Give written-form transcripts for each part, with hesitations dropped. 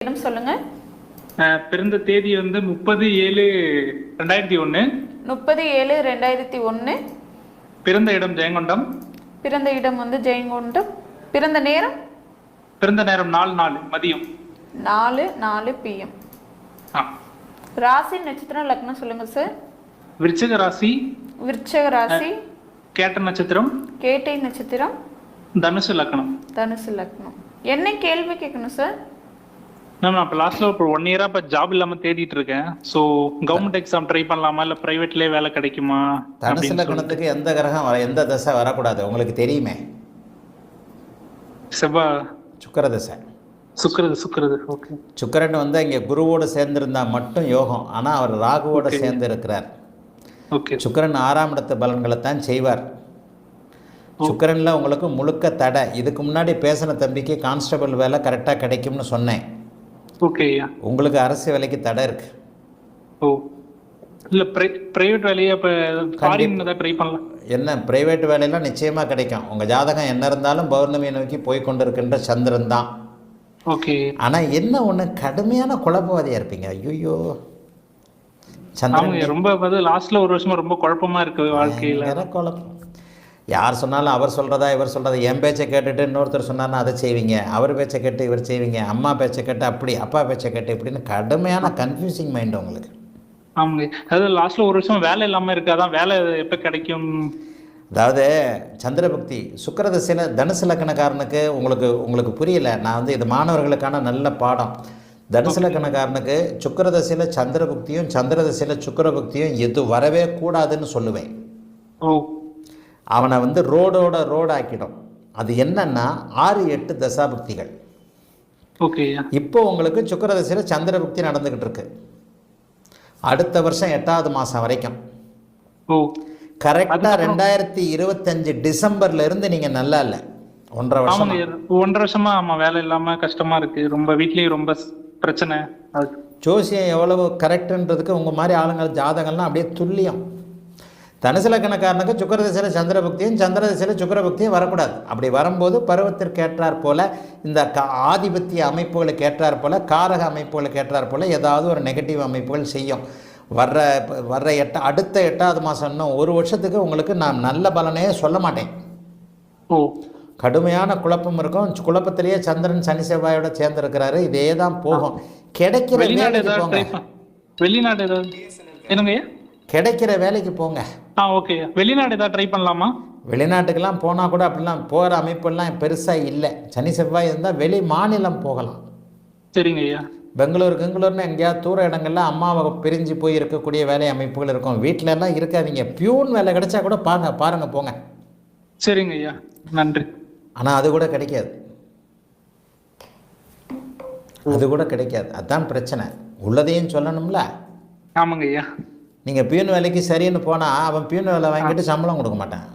இடம் சொல்லுங்க. பிறந்த தேதி வந்து 30/7/2001. 30/7/2001. பிறந்த இடம் ஜெயங்கொண்டம். பிறந்த இடம் வந்து ஜெயங்கொண்டம். பிறந்த நேரம்? பிறந்த நேரம் 4 மதியம். 4 PM. ராசி நட்சத்திரம் லக்னம் சொல்லுங்க சார். விருச்சிக ராசி. விருச்சிக ராசி. கேட்ட நட்சத்திரம். கேட்டை நட்சத்திரம். தனுசு லக்னம். தனுசு லக்னம். என்ன கேள்வி கேட்கணும் சார்? மேம் நான் இப்போ லாஸ்ட்ல ஒரு 1 இயரா இப்போ ஜாப் இல்லாம தேடிட்டு இருக்கேன். ஸோ கவர்மெண்ட் எக்ஸாம் ட்ரை பண்ணலாமா இல்லை பிரைவேட்லேயே வேலை கிடைக்குமா? தனுசு லக்னத்துக்கு எந்த கிரகம் எந்த தசை வரக்கூடாது உங்களுக்கு தெரியுமே. செவ்வாய். சுக்கிர தசை. சுக்கிரது. ஓகே. சுக்கிரன் வந்து இங்கே குருவோடு சேர்ந்திருந்தா மட்டும் யோகம். ஆனால் அவர் ராகுவோடு சேர்ந்து இருக்கிறார். ஓகே. சுக்கிரன் 6ஆம் இடத்து பலன்களை தான் செய்வார். சுக்கிரனில் உங்களுக்கு முழுக்க தடை. இதுக்கு முன்னாடி பேசின தம்பிக்கு கான்ஸ்டபிள் வேலை கரெக்டாக கிடைக்கும்னு சொன்னேன். ஓகே. உங்களுக்கு அரசு வேலைக்கு தடை இருக்கு. ஓ இல்லை பிரைவேட் வேலையை இப்போ ஃபாரின் தான் ட்ரை பண்ணலாம். என்ன பிரைவேட் வேலையெல்லாம் நிச்சயமாக கிடைக்கும். உங்கள் ஜாதகம் என்ன இருந்தாலும் பௌர்ணமியை நோக்கி போய் கொண்டிருக்கின்ற சந்திரன் தான். ஓகே. ஆனால் என்ன ஒன்று கடுமையான குழப்பவாதியாக இருப்பீங்க. ஐயோ சந்திரன் ரொம்ப லாஸ்ட்ல ஒரு வருஷமா ரொம்ப குழப்பமா இருக்கு வாழ்க்கையில். குழப்பம். யார் சொன்னாலும் அவர் சொல்கிறதா இவர் சொல்கிறதா. என் பேச்சை கேட்டுட்டு இன்னொருத்தர் சொன்னார்னா அதை செய்வீங்க. அவர் பேச்சை கேட்டு இவர் செய்வீங்க. அம்மா பேச்சை கேட்டு அப்படி, அப்பா பேச்சை கேட்டு இப்படின்னு கடுமையான கன்ஃபியூசிங் மைண்ட் உங்களுக்கு. ஆமாங்க. அதாவது லாஸ்ட்ல ஒரு வருஷம் வேலை இல்லாமல் இருக்காதான். வேலை எப்போ கிடைக்கும்? அதாவது சந்திரபக்தி சுக்கிரதசையில் தனுசு லக்னக்காரனுக்கு உங்களுக்கு புரியல. நான் வந்து இது மாணவர்களுக்கான நல்ல பாடம். தனுசு லக்னக்காரனுக்கு சுக்கிரதசையில் சந்திரபக்தியும் சந்திரதசையில் சுக்கிரபக்தியும் எது வரவே கூடாதுன்னு சொல்லுவேன். ஓ. அவனை வந்து ரோடு ஆக்கிடும். அது என்னன்னா 6-8 தசாபக்திகள். ஓகே. இப்போ உங்களுக்கு சுக்கிரதசையில் சந்திரபக்தி நடந்துக்கிட்டு இருக்கு. அடுத்த வருஷம் 8ஆவது மாதம் வரைக்கும். ஓ. கரெக்டாக 2025 டிசம்பர்ல இருந்து நீங்கள் நல்லா இல்லை. 1.5 வருஷமா வேலை இல்லாமல் கஷ்டமா இருக்கு. ரொம்ப வீட்லேயும் ரொம்ப பிரச்சனை. ஜோசியம் எவ்வளவு கரெக்டுன்றதுக்கு உங்கள் மாதிரி ஆளுங்கள் ஜாதகம்லாம் அப்படியே துல்லியம். தனுசு லக்னக்காரனுக்கு சுக்கிரதசையில் சந்திரபக்தியும் சந்திரதசையில் சுக்கிரபக்தியும் வரக்கூடாது. அப்படி வரும்போது பருவத்திற்கு ஏற்றார் போல் இந்த ஆதிபத்திய அமைப்புகளுக்கு ஏற்றார் போல் காரக அமைப்புகளுக்கு ஏற்றார் போல் ஏதாவது ஒரு நெகட்டிவ் அமைப்புகள் செய்யும். வர்ற அடுத்த 8ஆவது மாதம் இன்னும் 1 வருஷத்துக்கு உங்களுக்கு நான் நல்ல பலனே சொல்ல மாட்டேன். ஓ. கடுமையான குழப்பம் இருக்கும். குழப்பத்திலேயே சந்திரன் சனி செவ்வாயோட சேர்ந்துருக்கிறாரு. இதே தான் போகும். கிடைக்கிற வேலைக்கு போங்க. வெளிநாடு என்னங்க கிடைக்கிற வேலைக்கு போங்க. ஓகே. வெளிநாடு ஏதாவது ட்ரை பண்ணலாமா? வெளிநாட்டுக்கெல்லாம் போனால் கூட அப்படிலாம் போகிற அமைப்பெல்லாம் பெருசாக இல்லை. சனி செவ்வாய் இருந்தால் வெளி மாநிலம் போகலாம். சரிங்க ஐயா. பெங்களூர்னு எங்கேயாவது தூர இடங்கள்லாம் அம்மாவை பிரிஞ்சு போய் இருக்கக்கூடிய வேலை அமைப்புகள் இருக்கும். வீட்டில எல்லாம் இருக்காதீங்க. பியூன் வேலை கிடைச்சா கூட பாருங்க போங்க. சரிங்க ஐயா, நன்றி. ஆனால் அது கூட கிடைக்காது. அதுதான் பிரச்சனை. உள்ளதையும் சொல்லணும்ல. ஆமாங்க ஐயா. நீங்கள் பியூன் வேலைக்கு சரின்னு போனால் அவன் பியூன் வேலை வாங்கிட்டு சம்பளம் கொடுக்க மாட்டான்.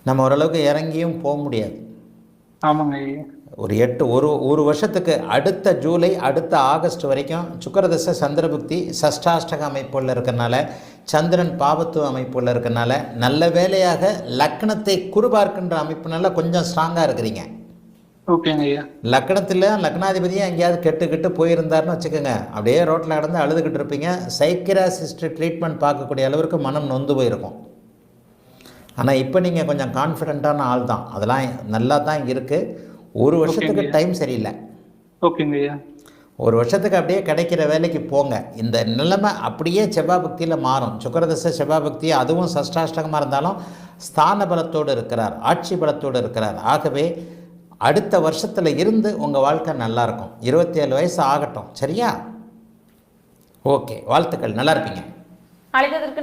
நம்ம ஓரளவுக்கு இறங்கியும் போக முடியாது. ஆமாங்க ஐயா. ஒரு வருஷத்துக்கு அடுத்த ஜூலை அடுத்த ஆகஸ்ட் வரைக்கும் சுக்கிரதசை சந்திரபுக்தி சஷ்டாஷ்டக அமைப்புள்ள இருக்கிறனால சந்திரன் பாவத்துவ அமைப்புள்ள இருக்கிறனால நல்ல வேலையாக லக்னத்தை குறுபார்க்கின்ற அமைப்புனால கொஞ்சம் ஸ்ட்ராங்காக இருக்கிறீங்க. ஓகேங்க ஐயா. லக்னத்தில் லக்னாதிபதியும் எங்கேயாவது கெட்டு போயிருந்தாருன்னு வச்சுக்கோங்க, அப்படியே ரோட்டில் கடந்து அழுதுகிட்டு இருப்பீங்க. சைக்கிராசிஸ்ட் ட்ரீட்மெண்ட் பார்க்கக்கூடிய அளவுக்கு மனம் நொந்து போயிருக்கும். ஆனால் இப்போ நீங்கள் கொஞ்சம் கான்ஃபிடென்ட்டான ஆள் தான். அதெல்லாம் நல்லா தான் இருக்குது. 1 வருஷத்துக்கு டைம் சரியில்லை. ஓகேங்க ஐயா. 1 வருஷத்துக்கு அப்படியே கிடைக்கிற வேலைக்கு போங்க. இந்த நிலைமை அப்படியே செவ்வாய் பக்தியில் மாறும். சுக்கிரதசை செவ்வாய் பக்தி அதுவும் சஷ்டாஷ்டகமாக இருந்தாலும் ஸ்தான பலத்தோடு இருக்கிறார், ஆட்சி பலத்தோடு இருக்கிறார். ஆகவே அடுத்த வருஷத்தில் இருந்து உங்கள் வாழ்க்கை நல்லாயிருக்கும். 27 வயசு ஆகட்டும். சரியா? ஓகே, வாழ்த்துக்கள். நல்லா இருப்பீங்க. அழைத்ததற்கு